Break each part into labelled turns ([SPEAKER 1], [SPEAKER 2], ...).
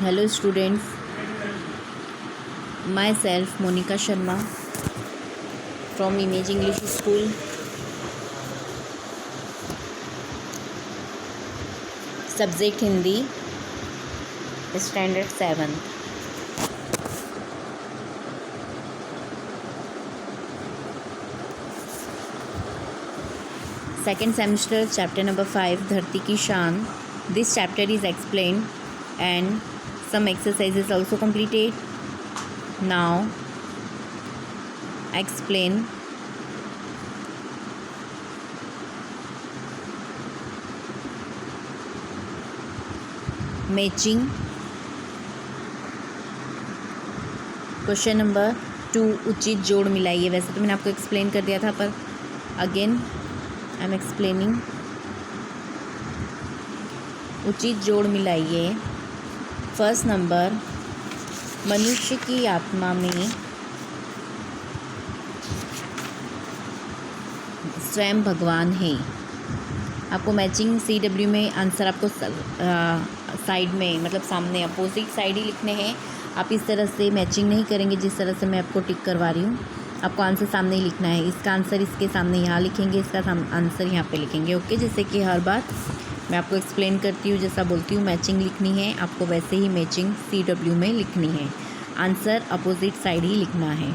[SPEAKER 1] Hello students, myself Monica Sharma from Image English School. Subject Hindi, Standard 7. Second semester, chapter number 5, Dharti Ki Shaan. This chapter is explained and some exercises also completed. Now explain matching. Question number 2, उचित जोड़ मिलाइए. वैसे तो मैंने आपको explain कर दिया था, पर अगेन आई एम एक्सप्लेनिंग. उचित जोड़ मिलाइए. फर्स्ट नंबर, मनुष्य की आत्मा में स्वयं भगवान है. आपको मैचिंग CW में आंसर आपको साइड में, मतलब सामने अपोजिट साइड ही लिखने हैं. आप इस तरह से मैचिंग नहीं करेंगे जिस तरह से मैं आपको टिक करवा रही हूँ. आपको आंसर सामने ही लिखना है. इसका आंसर इसके सामने यहाँ लिखेंगे, इसका आंसर यहाँ पे लिखेंगे. ओके, जैसे कि हर बार मैं आपको एक्सप्लेन करती हूँ, जैसा बोलती हूँ मैचिंग लिखनी है, आपको वैसे ही मैचिंग CW में लिखनी है. आंसर अपोजिट साइड ही लिखना है.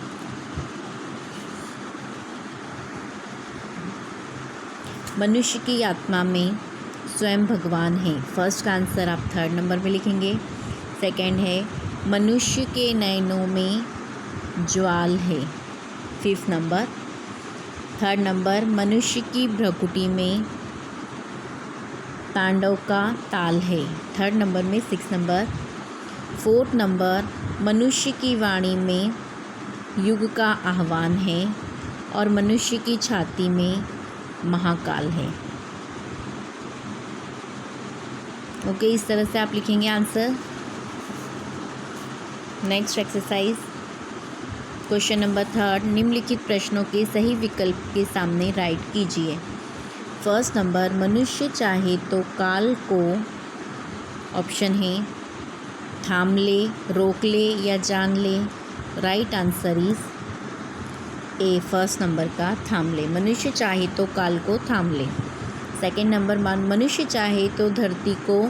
[SPEAKER 1] मनुष्य की आत्मा में स्वयं भगवान है. फर्स्ट का आंसर आप थर्ड नंबर में लिखेंगे. सेकंड है, मनुष्य के नयनों में ज्वाल है. Fifth number. थर्ड नंबर, मनुष्य की भ्रुकुटी में तांडव का ताल है. थर्ड नंबर में. Six number. फोर्थ नंबर, मनुष्य की वाणी में युग का आह्वान है और मनुष्य की छाती में महाकाल है. ओके, इस तरह से आप लिखेंगे answer. Next exercise, question number 3, निम्नलिखित प्रश्नों के सही विकल्प के सामने राइट कीजिए. फर्स्ट नंबर, मनुष्य चाहे तो काल को, ऑप्शन है, थाम ले, रोक ले या जान ले. Right answer is a, first number का थाम ले. मनुष्य चाहे तो काल को थाम ले. सेकेंड नंबर, मनुष्य चाहे तो धरती को,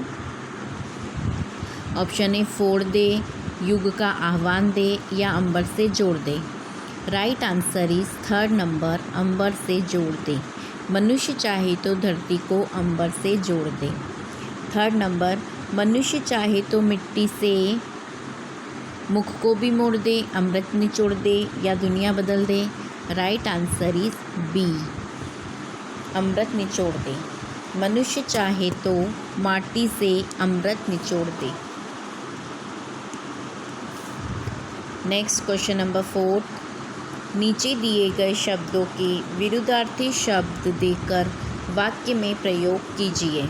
[SPEAKER 1] ऑप्शन ए, फोड़ दे, युग का आह्वान दे या अंबर से जोड़ दे. Right answer is third number, अंबर से जोड़ दे. मनुष्य चाहे तो धरती को अंबर से जोड़ दे. थर्ड नंबर, मनुष्य चाहे तो मिट्टी से मुख को भी मोड़ दे, अमृत निचोड़ दे या दुनिया बदल दे. राइट आंसर इज बी, अमृत निचोड़ दे. मनुष्य चाहे तो माटी से अमृत निचोड़ दे. नेक्स्ट क्वेश्चन नंबर 4, नीचे दिए गए शब्दों के विरुद्धार्थी शब्द देकर वाक्य में प्रयोग कीजिए.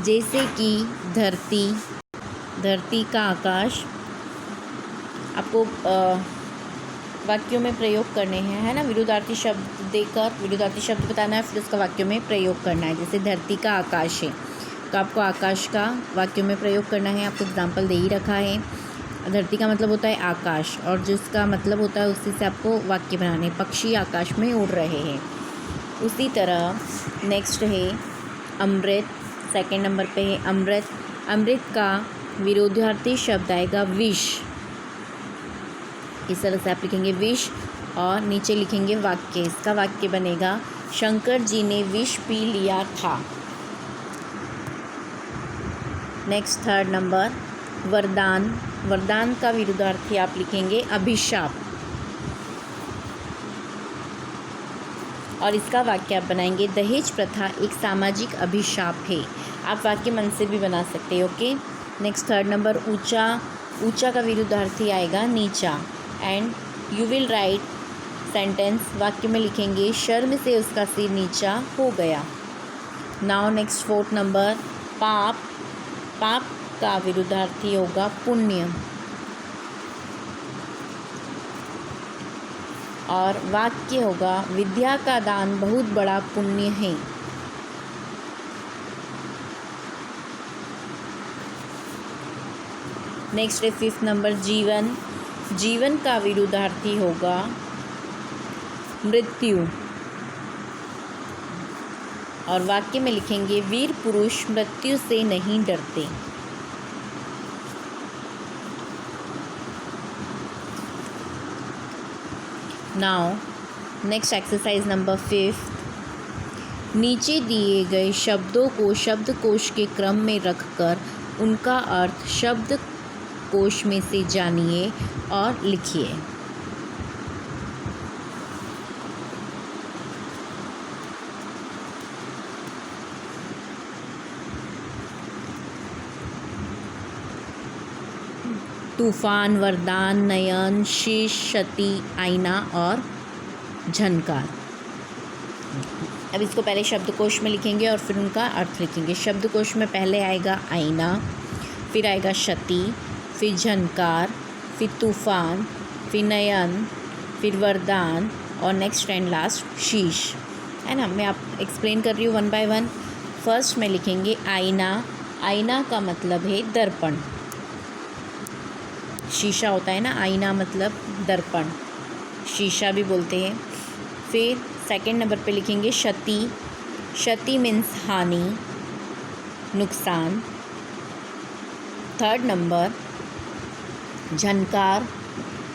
[SPEAKER 1] जैसे कि धरती, धरती का आकाश. आपको वाक्यों में प्रयोग करने हैं, है ना. विरुद्धार्थी शब्द देकर विरुद्धार्थी शब्द बताना है, फिर उसका वाक्यों में प्रयोग करना है. जैसे धरती का आकाश है तो आपको आकाश का वाक्यों में प्रयोग करना है. आपको एग्जाम्पल दे ही रखा है. धरती का मतलब होता है आकाश, और जिसका मतलब होता है उसी से आपको वाक्य बनाने हैं. पक्षी आकाश में उड़ रहे हैं. उसी तरह नेक्स्ट है अमृत. सेकंड नंबर पे है अमृत. अमृत का विरोधार्थी शब्द आएगा विष. इस तरह से आप लिखेंगे विष और नीचे लिखेंगे वाक्य. इसका वाक्य बनेगा, शंकर जी ने विष पी लिया था. नेक्स्ट थर्ड नंबर, वरदान. वरदान का विरुद्धार्थी आप लिखेंगे अभिशाप, और इसका वाक्य आप बनाएंगे, दहेज प्रथा एक सामाजिक अभिशाप है. आप वाक्य मन से भी बना सकते हैं. ओके. नेक्स्ट थर्ड नंबर, ऊंचा. ऊंचा का विरुद्धार्थी आएगा नीचा. And you will write sentence. वाक्य में लिखेंगे, शर्म से उसका सिर नीचा हो गया. नाउ नेक्स्ट फोर्थ नंबर, पाप. पाप का विरुद्धार्थी होगा पुण्य, और वाक्य होगा, विद्या का दान बहुत बड़ा पुण्य है. नेक्स्ट है 5th नंबर जीवन। जीवन का विरुद्धार्थी होगा मृत्यु। और वाक्य में लिखेंगे वीर पुरुष मृत्यु से नहीं डरते। Now next exercise number 5। नीचे दिए गए शब्दों को शब्दकोश के क्रम में रखकर उनका अर्थ शब्दकोश में से जानिए और लिखिए। तूफान, वरदान, नयन, शीश, क्षति, आईना और झनकार। अब इसको पहले शब्दकोश में लिखेंगे और फिर उनका अर्थ लिखेंगे। शब्दकोश में पहले आएगा आईना, फिर आएगा क्षति, फिर झनकार, फिर तूफान, फिर नयन, फिर वरदान और नेक्स्ट एंड लास्ट शीश, है ना। मैं आप एक्सप्लेन कर रही हूँ वन बाय वन। फर्स्ट में लिखेंगे आईना। आईना का मतलब है दर्पण। शीशा होता है ना, आईना मतलब दर्पण, शीशा भी बोलते हैं। फिर सेकंड नंबर पे लिखेंगे क्षति। क्षति मीन्स हानि, नुकसान। थर्ड नंबर झनकार।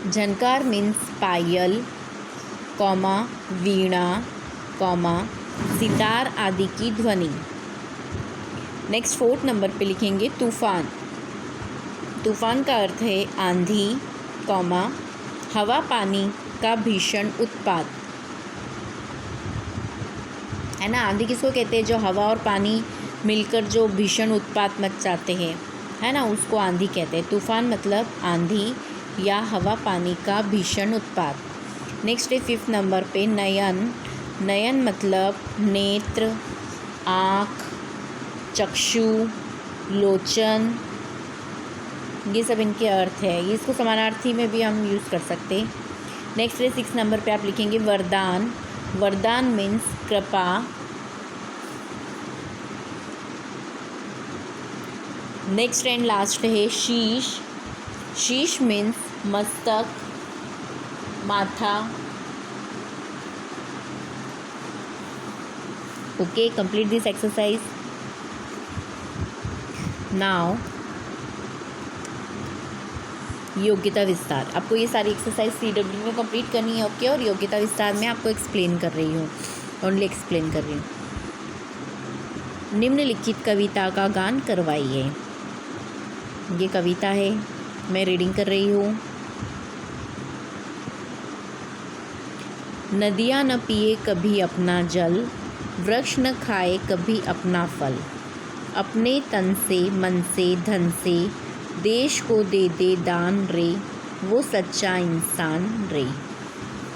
[SPEAKER 1] झनकार मीन्स पायल, कॉमा वीणा, कॉमा सितार आदि की ध्वनि। नेक्स्ट फोर्थ नंबर पे लिखेंगे तूफान। तूफान का अर्थ है आंधी, कॉमा हवा पानी का भीषण उत्पात, है ना। आंधी किसको कहते हैं? जो हवा और पानी मिलकर जो भीषण उत्पात मचाते हैं, है ना, उसको आंधी कहते हैं। तूफान मतलब आंधी या हवा पानी का भीषण उत्पात। नेक्स्ट है 5th नंबर पे नयन। नयन मतलब नेत्र, आँख, चक्षु, लोचन, ये सब इनके अर्थ है। ये इसको समानार्थी में भी हम यूज़ कर सकते हैं। नेक्स्ट है 6 नंबर पे आप लिखेंगे वरदान। वरदान मीन्स कृपा। नेक्स्ट एंड लास्ट है शीश। शीश मीन्स मस्तक, माथा। Okay, complete this exercise. Now योग्यता विस्तार। आपको ये सारी एक्सरसाइज CW में कंप्लीट करनी है, ओके। और योग्यता विस्तार में आपको एक्सप्लेन कर रही हूँ, ओनली एक्सप्लेन कर रही हूँ। निम्नलिखित कविता का गान करवाइए। ये कविता है, मैं रीडिंग कर रही हूँ। नदियाँ न पिए कभी अपना जल, वृक्ष न खाए कभी अपना फल, अपने तन से मन से धन से देश को दे दे दान रे, वो सच्चा इंसान रे,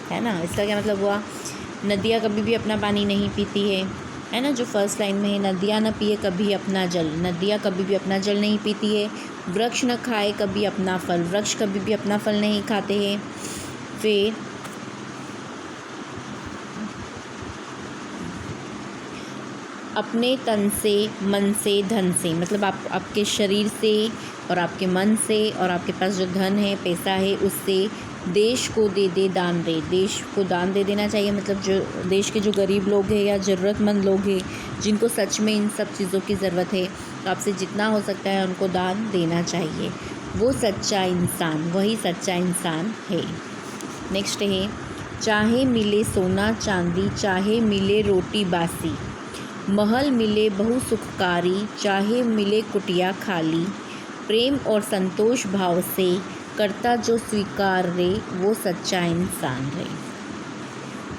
[SPEAKER 1] है ना। इसका क्या मतलब हुआ? नदियाँ कभी भी अपना पानी नहीं पीती है ना। जो फर्स्ट लाइन में है, नदियाँ न पिए कभी अपना जल, नदियाँ कभी भी अपना जल नहीं पीती है। वृक्ष न खाए कभी अपना फल, वृक्ष कभी भी अपना फल नहीं खाते हैं। फिर अपने तन से मन से धन से, मतलब आपके शरीर से और आपके मन से और आपके पास जो धन है, पैसा है, उससे देश को दे दे दान रे। देश को दान दे देना चाहिए, मतलब जो देश के जो गरीब लोग हैं या ज़रूरतमंद लोग हैं जिनको सच में इन सब चीज़ों की ज़रूरत है, तो आपसे जितना हो सकता है उनको दान देना चाहिए। वो सच्चा इंसान, वही सच्चा इंसान है। नेक्स्ट है चाहे मिले सोना चांदी, चाहे मिले रोटी बासी, महल मिले बहु सुखकारी, चाहे मिले कुटिया खाली, प्रेम और संतोष भाव से करता जो स्वीकार रे, वो सच्चा इंसान रे।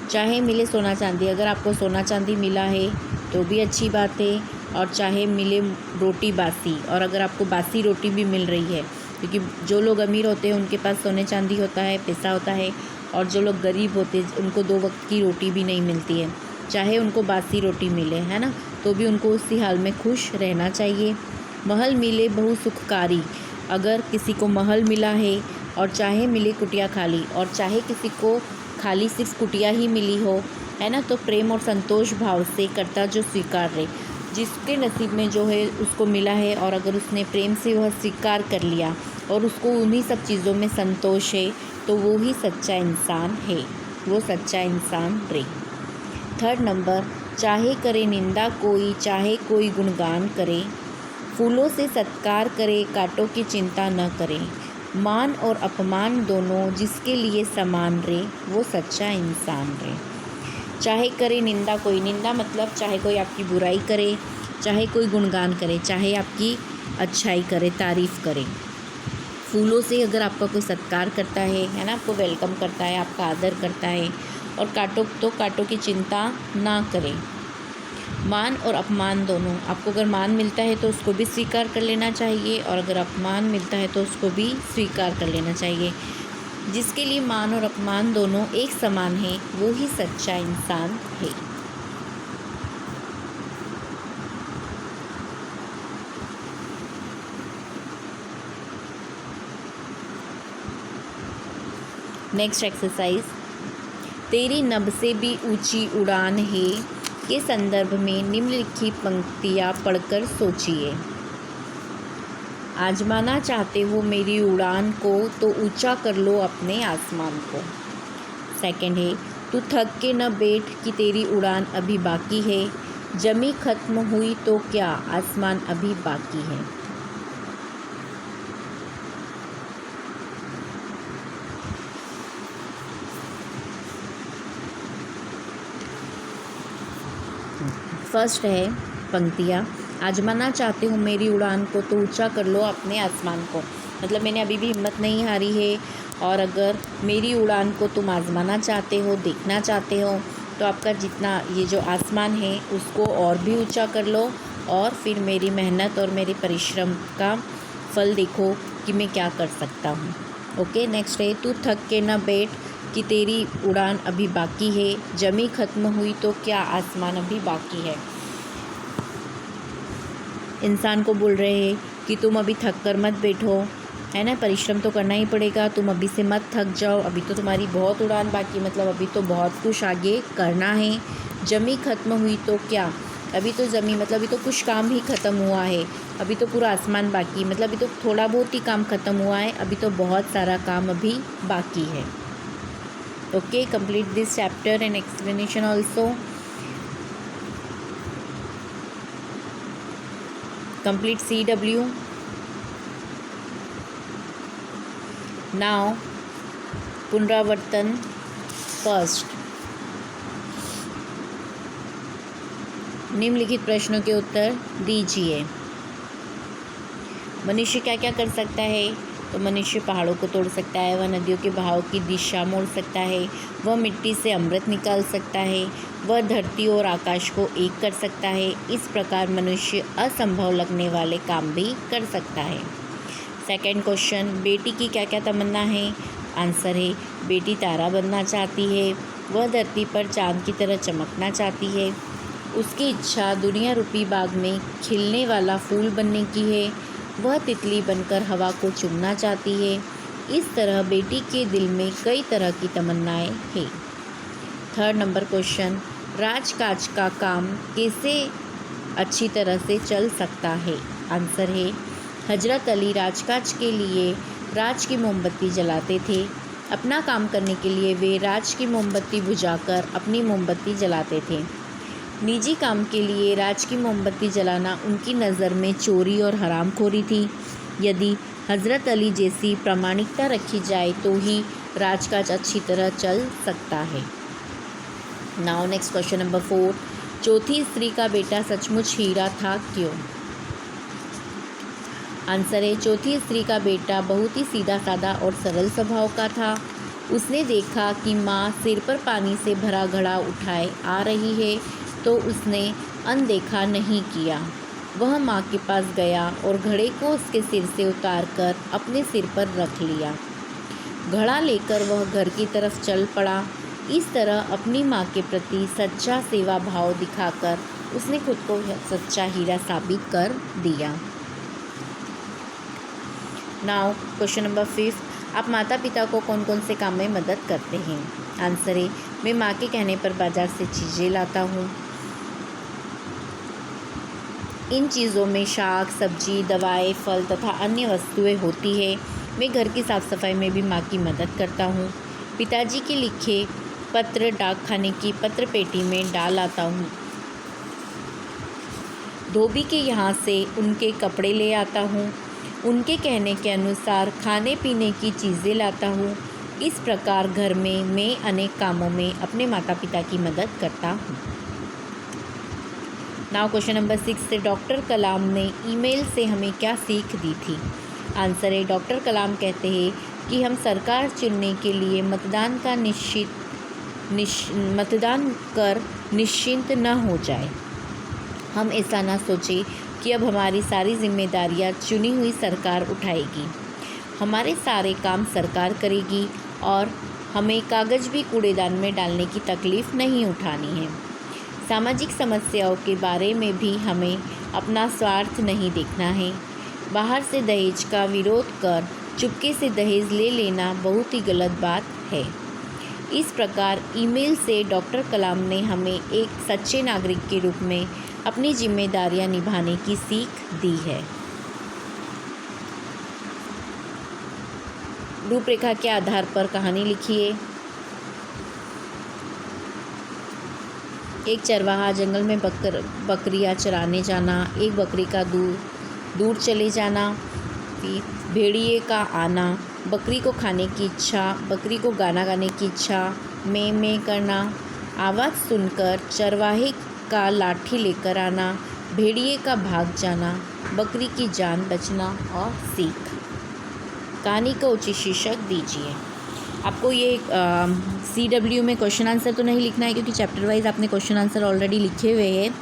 [SPEAKER 1] चाहे मिले सोना चांदी, अगर आपको सोना चांदी मिला है तो भी अच्छी बात है, और चाहे मिले रोटी बासी, और अगर आपको बासी रोटी भी मिल रही है, क्योंकि जो लोग अमीर होते हैं उनके पास सोने चांदी होता है, पैसा होता है, और जो लोग गरीब होते हैं उनको 2 वक्त की रोटी भी नहीं मिलती है। चाहे उनको बासी रोटी मिले, है ना, तो भी उनको उसी हाल में खुश रहना चाहिए। महल मिले बहु सुखकारी, अगर किसी को महल मिला है और चाहे मिले कुटिया खाली, और चाहे किसी को खाली सिर्फ कुटिया ही मिली हो, है ना, तो प्रेम और संतोष भाव से करता जो स्वीकार रहे। जिसके नसीब में जो है उसको मिला है, और अगर उसने प्रेम से वह स्वीकार कर लिया और उसको उन्हीं सब चीज़ों में संतोष है, तो वो ही सच्चा इंसान है, वो सच्चा इंसान रे। थर्ड नंबर, चाहे करे निंदा कोई, चाहे कोई गुणगान करे, फूलों से सत्कार करे, कांटों की चिंता न करे, मान और अपमान दोनों जिसके लिए समान रे, वो सच्चा इंसान रे। चाहे करे निंदा कोई, निंदा मतलब चाहे कोई आपकी बुराई करे, चाहे कोई गुणगान करे, चाहे आपकी अच्छाई करे, तारीफ़ करे। फूलों से अगर आपका कोई सत्कार करता है ना, आपको वेलकम करता है, आपका आदर करता है, और कांटों की चिंता ना करें। मान और अपमान दोनों, आपको अगर मान मिलता है तो उसको भी स्वीकार कर लेना चाहिए, और अगर अपमान मिलता है तो उसको भी स्वीकार कर लेना चाहिए। जिसके लिए मान और अपमान दोनों एक समान है, वो ही सच्चा इंसान है। नेक्स्ट एक्सरसाइज, तेरी नभ से भी ऊंची उड़ान है के संदर्भ में निम्नलिखित पंक्तियाँ पढ़कर सोचिए। आजमाना चाहते हो मेरी उड़ान को, तो ऊंचा कर लो अपने आसमान को। सेकंड है, तू थक के न बैठ कि तेरी उड़ान अभी बाकी है, जमी खत्म हुई तो क्या आसमान अभी बाकी है। फर्स्ट है पंक्तियाँ, आजमाना चाहते हो मेरी उड़ान को, तो ऊंचा कर लो अपने आसमान को। मतलब मैंने अभी भी हिम्मत नहीं हारी है, और अगर मेरी उड़ान को तुम आजमाना चाहते हो, देखना चाहते हो, तो आपका जितना ये जो आसमान है उसको और भी ऊंचा कर लो, और फिर मेरी मेहनत और मेरे परिश्रम का फल देखो कि मैं क्या कर सकता हूँ। ओके, नेक्स्ट है, तू थक के न बैठ कि तेरी उड़ान अभी बाकी है, जमी खत्म हुई तो क्या आसमान अभी बाकी है। इंसान को बोल रहे हैं कि तुम अभी थक कर मत बैठो, है ना, परिश्रम तो करना ही पड़ेगा, तुम अभी से मत थक जाओ, अभी तो तुम्हारी बहुत उड़ान बाकी, मतलब अभी तो बहुत कुछ आगे करना है। जमी खत्म हुई तो क्या, अभी तो जमी मतलब अभी तो कुछ काम ही ख़त्म हुआ है, अभी तो पूरा आसमान बाकी, मतलब अभी तो थोड़ा बहुत ही काम ख़त्म हुआ है, अभी तो बहुत सारा काम अभी बाकी है। Okay, complete this chapter and explanation also. Complete CW। Now पुनरावर्तन फर्स्ट। निम्नलिखित प्रश्नों के उत्तर दीजिए। मनुष्य क्या क्या कर सकता है? तो मनुष्य पहाड़ों को तोड़ सकता है, वह नदियों के बहाव की दिशा मोड़ सकता है, वह मिट्टी से अमृत निकाल सकता है, वह धरती और आकाश को एक कर सकता है। इस प्रकार मनुष्य असंभव लगने वाले काम भी कर सकता है। सेकंड क्वेश्चन, बेटी की क्या क्या तमन्ना है? आंसर है, बेटी तारा बनना चाहती है, वह धरती पर चांद की तरह चमकना चाहती है, उसकी इच्छा दुनिया रूपी बाग में खिलने वाला फूल बनने की है, वह तितली बनकर हवा को चूमना चाहती है। इस तरह बेटी के दिल में कई तरह की तमन्नाएं हैं। थर्ड नंबर क्वेश्चन, राजकाज का काम कैसे अच्छी तरह से चल सकता है? आंसर है, हजरत अली राजकाज के लिए राज की मोमबत्ती जलाते थे। अपना काम करने के लिए वे राज की मोमबत्ती बुझाकर अपनी मोमबत्ती जलाते थे। निजी काम के लिए राज की मोमबत्ती जलाना उनकी नज़र में चोरी और हरामखोरी थी। यदि हजरत अली जैसी प्रामाणिकता रखी जाए तो ही राजकाज अच्छी तरह चल सकता है। नाउ नेक्स्ट क्वेश्चन नंबर 4, चौथी स्त्री का बेटा सचमुच हीरा था, क्यों? आंसर है, चौथी स्त्री का बेटा बहुत ही सीधा साधा और सरल स्वभाव का था। उसने देखा कि माँ सिर पर पानी से भरा घड़ा उठाए आ रही है, तो उसने अनदेखा नहीं किया। वह माँ के पास गया और घड़े को उसके सिर से उतारकर अपने सिर पर रख लिया। घड़ा लेकर वह घर की तरफ चल पड़ा। इस तरह अपनी माँ के प्रति सच्चा सेवा भाव दिखाकर उसने खुद को सच्चा हीरा साबित कर दिया। नाउ क्वेश्चन नंबर 5, आप माता पिता को कौन कौन से काम में मदद करते हैं? आंसर है, मैं माँ के कहने पर बाज़ार से चीज़ें लाता हूँ। इन चीज़ों में शाक सब्जी, दवाएं, फल तथा अन्य वस्तुएं होती है। मैं घर की साफ़ सफाई में भी माँ की मदद करता हूँ। पिताजी के लिखे पत्र डाक खाने की पत्र पेटी में डाल आता हूँ। धोबी के यहाँ से उनके कपड़े ले आता हूँ। उनके कहने के अनुसार खाने पीने की चीज़ें लाता हूँ। इस प्रकार घर में मैं अनेक कामों में अपने माता पिता की मदद करता हूँ। नाउ क्वेश्चन नंबर 6 से डॉक्टर कलाम ने ईमेल से हमें क्या सीख दी थी? आंसर है, डॉक्टर कलाम कहते हैं कि हम सरकार चुनने के लिए मतदान कर निश्चिंत न हो जाए। हम ऐसा ना सोचें कि अब हमारी सारी जिम्मेदारियां चुनी हुई सरकार उठाएगी। हमारे सारे काम सरकार करेगी और हमें कागज़ भी कूड़ेदान में डालने की तकलीफ़ नहीं उठानी है। सामाजिक समस्याओं के बारे में भी हमें अपना स्वार्थ नहीं देखना है। बाहर से दहेज का विरोध कर चुपके से दहेज ले लेना बहुत ही गलत बात है। इस प्रकार ईमेल से डॉक्टर कलाम ने हमें एक सच्चे नागरिक के रूप में अपनी जिम्मेदारियां निभाने की सीख दी है। रूपरेखा के आधार पर कहानी लिखिए। एक चरवाहा जंगल में बकरियां चराने जाना, एक बकरी का दूर चले जाना, फिर भेड़िए का आना, बकरी को खाने की इच्छा, बकरी को गाना गाने की इच्छा, मैं करना, आवाज़ सुनकर चरवाहे का लाठी लेकर आना, भेड़िए का भाग जाना, बकरी की जान बचना और सीख। कहानी का उचित शीर्षक दीजिए। आपको ये CW में क्वेश्चन आंसर तो नहीं लिखना है क्योंकि चैप्टर वाइज आपने क्वेश्चन आंसर ऑलरेडी लिखे हुए हैं।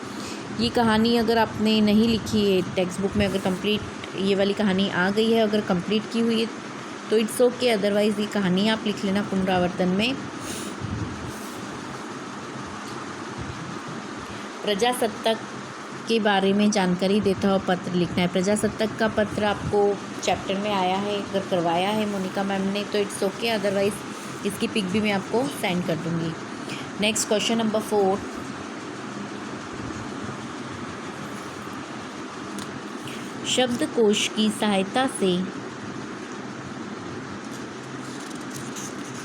[SPEAKER 1] ये कहानी अगर आपने नहीं लिखी है टेक्स्ट बुक में, अगर कंप्लीट ये वाली कहानी आ गई है, अगर कंप्लीट की हुई है तो इट्स ओके, अदरवाइज़ ये कहानी आप लिख लेना पुनरावर्तन में। प्रजासत्ताक के बारे में जानकारी देता हुआ पत्र लिखना है। प्रजासत्ताक का पत्र आपको चैप्टर में आया है, अगर करवाया है मोनिका मैम ने तो इट्स ओके, अदरवाइज़ इसकी पिक भी मैं आपको सेंड कर दूँगी। नेक्स्ट क्वेश्चन नंबर 4, शब्दकोश की सहायता से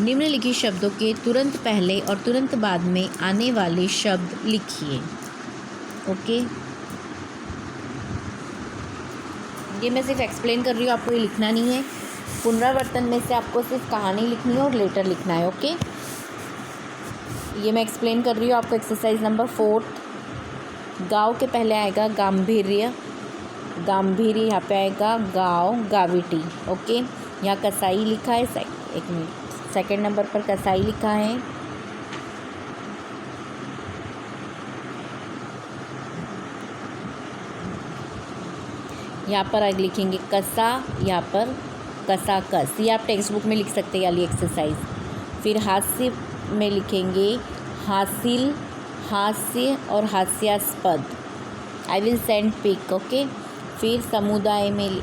[SPEAKER 1] निम्नलिखित शब्दों के तुरंत पहले और तुरंत बाद में आने वाले शब्द लिखिए। ओके, ये मैं सिर्फ एक्सप्लेन कर रही हूँ, आपको ये लिखना नहीं है। पुनरावर्तन में से आपको सिर्फ कहानी लिखनी है और लेटर लिखना है। ओके, ये मैं एक्सप्लेन कर रही हूँ आपको। एक्सरसाइज नंबर 4, गाँव के पहले आएगा गांभीर्य, यहाँ पे आएगा गाँव, गाविटी। ओके, यहाँ कसाई लिखा है, एक मिनट, सेकंड नंबर पर कसाई लिखा है। यहाँ पर आगे लिखेंगे कसा, यहाँ पर कसा कस, ये आप टेक्स्ट बुक में लिख सकते हैं वाली एक्सरसाइज। फिर हास्य में लिखेंगे हासिल, हास्य और हास्यास्पद। I will send pic. Okay, फिर समुदाय में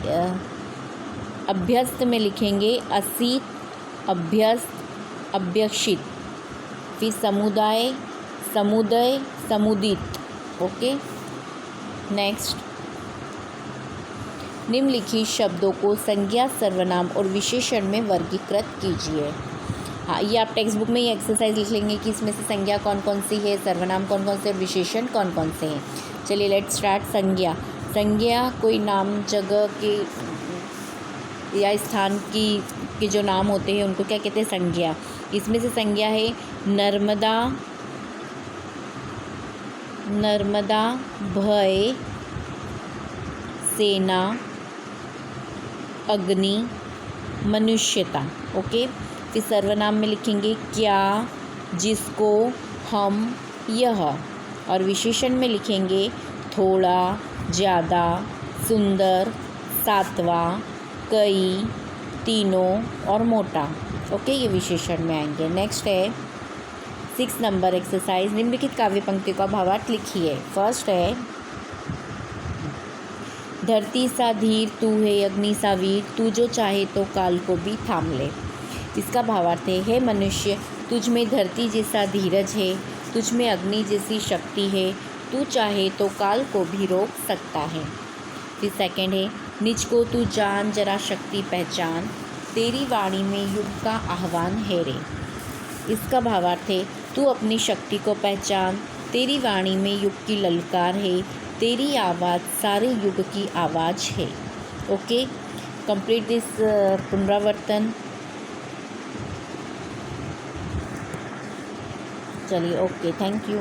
[SPEAKER 1] अभ्यस्त में लिखेंगे असित, अभ्यस्त, अभ्यक्षित। फिर समुदाय, समुदय, समुदित। ओके, नेक्स्ट, निम्नलिखित शब्दों को संज्ञा, सर्वनाम और विशेषण में वर्गीकृत कीजिए। हाँ, ये आप टेक्स्ट बुक में ये एक्सरसाइज लिख लेंगे कि इसमें से संज्ञा कौन कौन सी है, सर्वनाम कौन कौन से और विशेषण कौन कौन से हैं। चलिए लेट्स स्टार्ट। संज्ञा कोई नाम, जगह के या स्थान के जो नाम होते हैं उनको क्या कहते हैं? संज्ञा। इसमें से संज्ञा है नर्मदा, भय, सेना, अग्नि, मनुष्यता। ओके, फिर सर्वनाम में लिखेंगे क्या, जिसको, हम, यह। और विशेषण में लिखेंगे थोड़ा, ज़्यादा, सुंदर, सातवां, कई, तीनों और मोटा। ओके, ये विशेषण में आएंगे। नेक्स्ट है 6 नंबर एक्सरसाइज। निम्नलिखित काव्य पंक्तियों का भावार्थ लिखिए। फर्स्ट है धरती सा धीर तू है, अग्नि सा वीर, तू जो चाहे तो काल को भी थाम ले। इसका भावार्थ है, हे मनुष्य, तुझ में धरती जैसा धीरज है, तुझ में अग्नि जैसी शक्ति है, तू चाहे तो काल को भी रोक सकता है। फिर सेकंड है, निज को तू जान जरा शक्ति पहचान, तेरी वाणी में युग का आह्वान है रे। इसका भावार्थ है, तू अपनी शक्ति को पहचान, तेरी वाणी में युग की ललकार है, तेरी आवाज़ सारे युग की आवाज़ है। ओके, कंप्लीट दिस पुनरावर्तन। चलिए, ओके, थैंक यू।